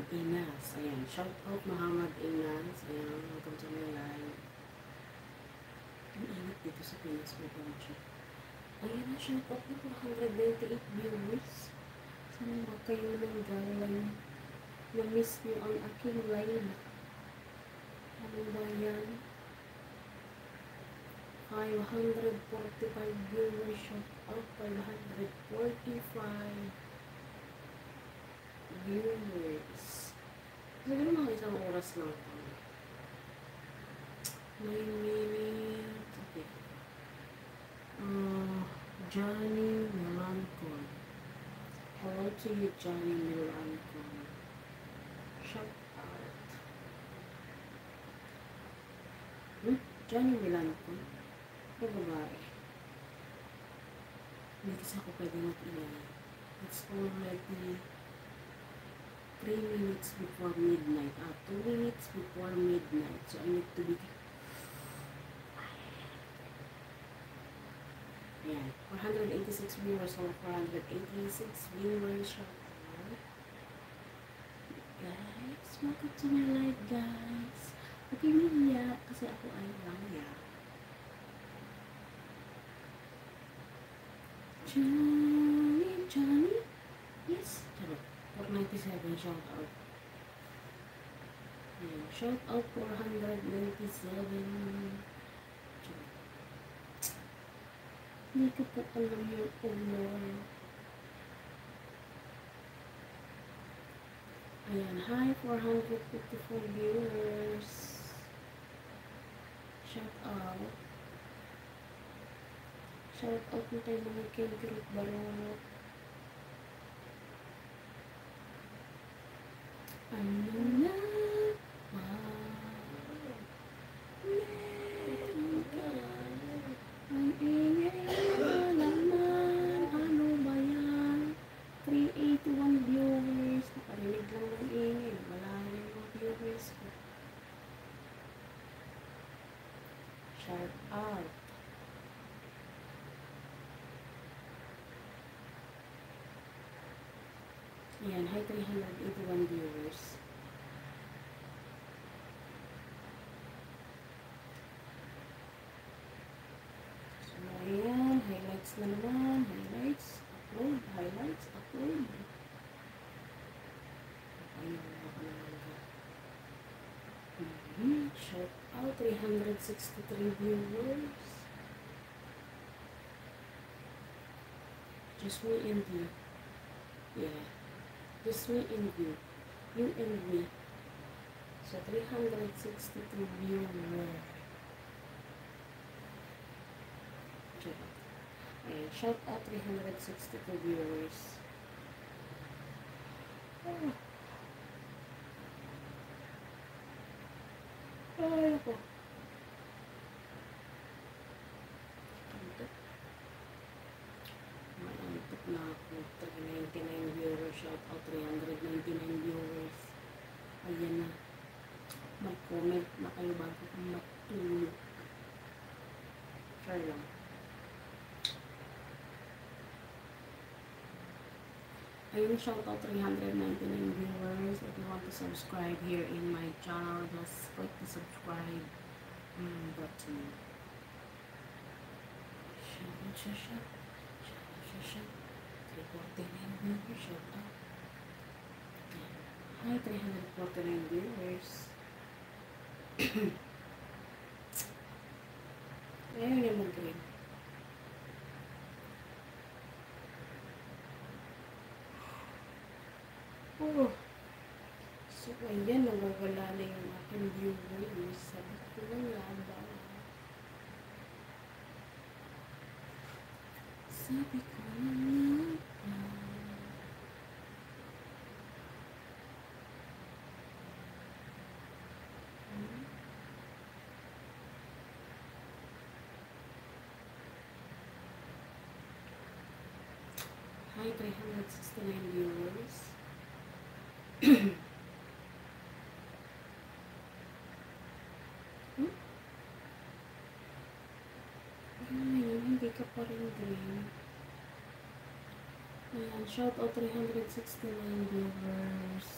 Muhammad Inas. Ayan, shout out Muhammad Inas. Ayan, welcome to my live. Ang init dito sa Pinas mo ba siya? Ayan na, shout out na 498 viewers. Sana ba kayo ng galing? Na-miss nyo ang aking live. Ano ba yan? 545 viewers, shout out 545 viewers. Siguro mga isang oras lang ito. 9 minutes. Okay. Johnny Melancon. Hello to you, Johnny Melancon. Shout out. Johnny Melancon. Ito babae. Hindi kasi ako pwede mag-ingay. It's already 3 minutes before midnight. 2 minutes before midnight. So I need to be... Ayan. 486 viewers. So 486 viewers. Guys, welcome to my live, guys. Okay, Mia. Kasi ako ay Raya. Johnny? Yes. Charot. 497 shout out. Ayan, shout out 497. Hindi ko po alam yung ulo. Ayan, hi 454 viewers. Shout out. Shout out mo tayo mga Kengkirot Barot. Ano na ba? Meron ka ang ingay na naman. Ano ba yan? 381 viewers. Nakarinig lang ng ingay. Wala na yung mga viewers ko. Shout out. Ayan, hi 381 viewers. So, ayan, highlights na naman. Highlights, upload, highlights, upload. Ayan, ako naman ka. Shout out, 363 viewers. Just me and you. Yeah. Just me and you. You and me. So, 362 viewers. Ayan, shout out 362 viewers. Oh. Ay, ako. Malantok na ako. 399 viewers. Shout out 399 viewers. Ayan na. Mag-comment na kayo bago kong matulog. Sure lang. Ayun, shout out 399 viewers. If you want to subscribe here in my channel, just click the subscribe button. Shout. 349 viewers, shout out. Hi, 349 viewers. Ayaw niya mag-green. Oh. So, ayan, nawawala na yung aking viewers. Sabi ko wala ba? Sabi ko wala ba? Hi, 369 viewers. Hindi ka pa rin green. Ayan, shout out 369 viewers.